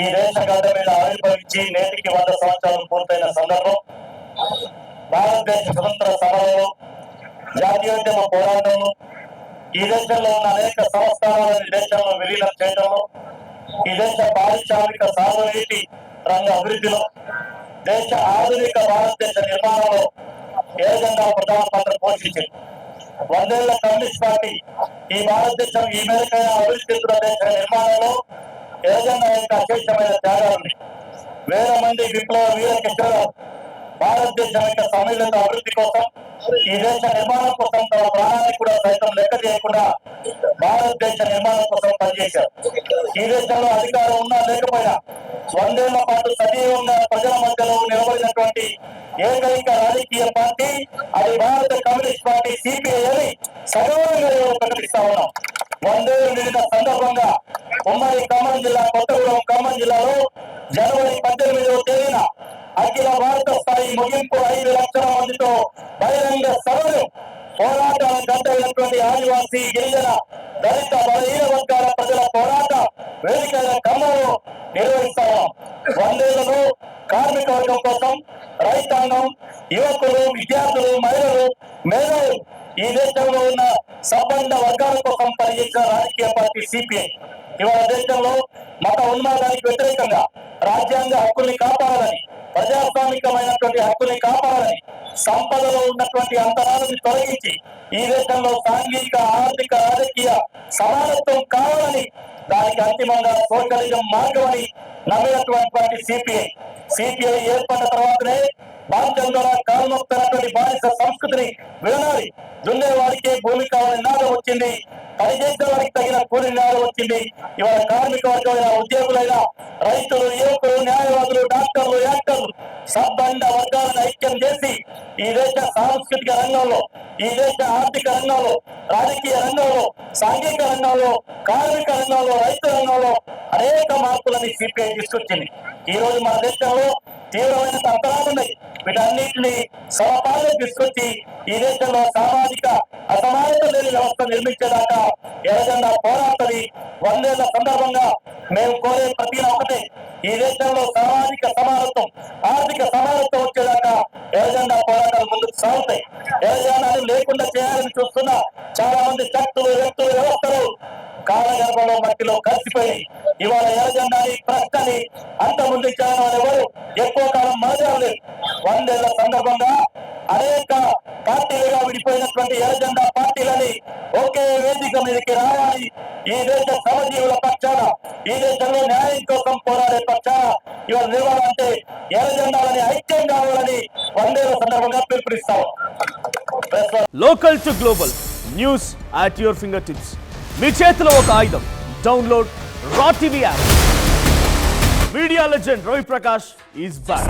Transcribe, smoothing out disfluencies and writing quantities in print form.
ఈ దేశ గడ్డ మీద ఆవిర్భవించి నేటికి 100 సంవత్సరాలు పూర్తయిన సందర్భం, భారతదేశ స్వతంత్ర సమరంలో, జాతీయోద్యమ పోరాటంలో, ఈ దేశంలో ఉన్న అనేక సంస్థానాలను ఈ దేశంలో విలీనం చేయడంలో, ఈ దేశ పారిశ్రామిక సాగునీటి రంగ అభివృద్ధిలో, దేశ ఆధునిక భారతదేశ నిర్మాణంలో ఏ విధంగా ప్రధాన పాత్ర పోషించింది. 100 ఏళ్ల కమ్యూనిస్ట్ పార్టీ ఈ భారతదేశం ఈ మేరకైన అభివృద్ధి చెందుతున్న దేశ నిర్మాణంలో ఏ విధంగా ఇంకా అశేషమైన త్యాగాలు, వేల మంది విప్లవ వీర కిషోరాలు భారతదేశం యొక్క సమ్మిళిత అభివృద్ధి కోసం, ఈ దేశ నిర్మాణం కోసం తమ ప్రాణాన్ని కూడా సైతం లెక్క చేయకుండా భారతదేశ నిర్మాణం కోసం పనిచేశారు. ఈ దేశంలో అధికారం ఉన్నా లేకపోయినా 100 ఏళ్ల పాటు సజీవంగా ప్రజల మధ్యలో నిలబడినటువంటి ఏకైక రాజకీయ పార్టీ అది భారత కమ్యూనిస్ట్ పార్టీ సిపిఐ అని సగౌరవంగా ప్రకటిస్తా ఉన్నాం. 100 ఏళ్లు నిండిన సందర్భంగా ఉమ్మడి ఖమ్మం జిల్లా, కొత్తగూడెం ఖమ్మం జిల్లాలో జనవరి 18వ తేదీన అఖిల భారత స్థాయి ముగింపు 5 లక్షల మందితో బహిరంగ సభలు, పోరాటాల గంటైనటువంటి ఆదివాసీ, గిరిజన, దళిత, బలహీన వర్గాల ప్రజల పోరాట వేదికైన ఖమ్మంలో నిర్వహిస్తాము. 100 ఏళ్లలో కార్మిక వర్గం కోసం, రైతాంగం, యువకులు, విద్యార్థులు, మహిళలు, మేధావులు, ఈ దేశంలో ఉన్న సంబంధ వర్గాల కోసం పనిచేసిన రాజకీయ పార్టీ సిపిఐ ఇవాళ దేశంలో మత ఉన్మాదానికి వ్యతిరేకంగా రాజ్యాంగ హక్కుల్ని కాపాడాలని, ప్రజాస్వామికమైనటువంటి హక్కుల్ని కాపాడాలని, సంపదలో ఉన్నటువంటి అంతరాలను తొలగించి ఈ దేశంలో సాంఘిక, ఆర్థిక, రాజకీయ సమానత్వం కావాలని, దానికి అంతిమంగా సోషలిజం మార్గమని నమ్మినటువంటి సిపిఐ ఏర్పడిన తర్వాతనే బాధ్యంగా కాల్మొక్తున్నటువంటి బానిస సంస్కృతిని వినాలి. దున్నేవాడికే భూమి కావాలని నినాదం వచ్చింది, పనిచేసే వారికి తగిన కూలి నినాదం వచ్చింది. ఇవాళ కార్మిక వర్గమైన, ఉద్యోగులైన, రైతులు, యువకులు, న్యాయవాదులు, డాక్టర్లు, యాక్టర్లు, సబ్బండ వర్గాలను ఐక్యం చేసి ఈ దేశ సాంస్కృతిక రంగంలో, ఈ దేశ ఆర్థిక రంగంలో, రాజకీయ రంగంలో, సాంఘిక రంగంలో, కార్మిక రంగంలో, రైతు రంగంలో అనేక మార్పులని సిపిఐ తీసుకొచ్చింది. ఈ రోజు మన దేశంలో తీవ్రమైన అంతరాలు ఉన్నాయి. వీటన్నింటినీ సమపాలన తీసుకొచ్చి ఈ దేశంలో సామాజిక అసమానత లేని వ్యవస్థ నిర్మించేదాకా ఏ విధంగా పోరాటది. 100 ఏళ్ల సందర్భంగా మేము కోరే ప్రతి ఒకటే, ఈ దేశంలో సామాజిక సమానత్వం, ఆర్థిక సమానత్వం వచ్చేదాకా ఏ విధంగా పోరాటాలు ముందుకు సాగుతాయి. ఏ విధంగా లేకుండా చేయాలని చూస్తున్న చాలా మంది శక్తులు, వ్యక్తులు, వ్యవస్థలు కాలగర్భంలో మట్టిలో కలిసిపోయి ఇవాళ ఎరజెండాని, ప్రశ్నని అంతకుముందు చేయడం ఎవరు ఎక్కువ కాలం మాట్లాడలేదు. 100 ఏళ్ల సందర్భంగా అనేక పార్టీలుగా విడిపోయినటువంటి ఎరజెండా పార్టీలని ఒకే వేదిక మీదకి రావాలి. ఈ దేశ శ్రమజీవుల పక్షాన, ఈ దేశంలో న్యాయం కోసం పోరాడే పక్షాన ఇవాళ నిలవాలంటే ఎరజెండాలని ఐక్యం కావాలని 100 ఏళ్ల సందర్భంగా పిలుపునిస్తాం. Local to global news at your fingertips. మీ చేతిలో ఒక ఆయుధం. Download raw TV app. Media legend Ravi Prakash is back.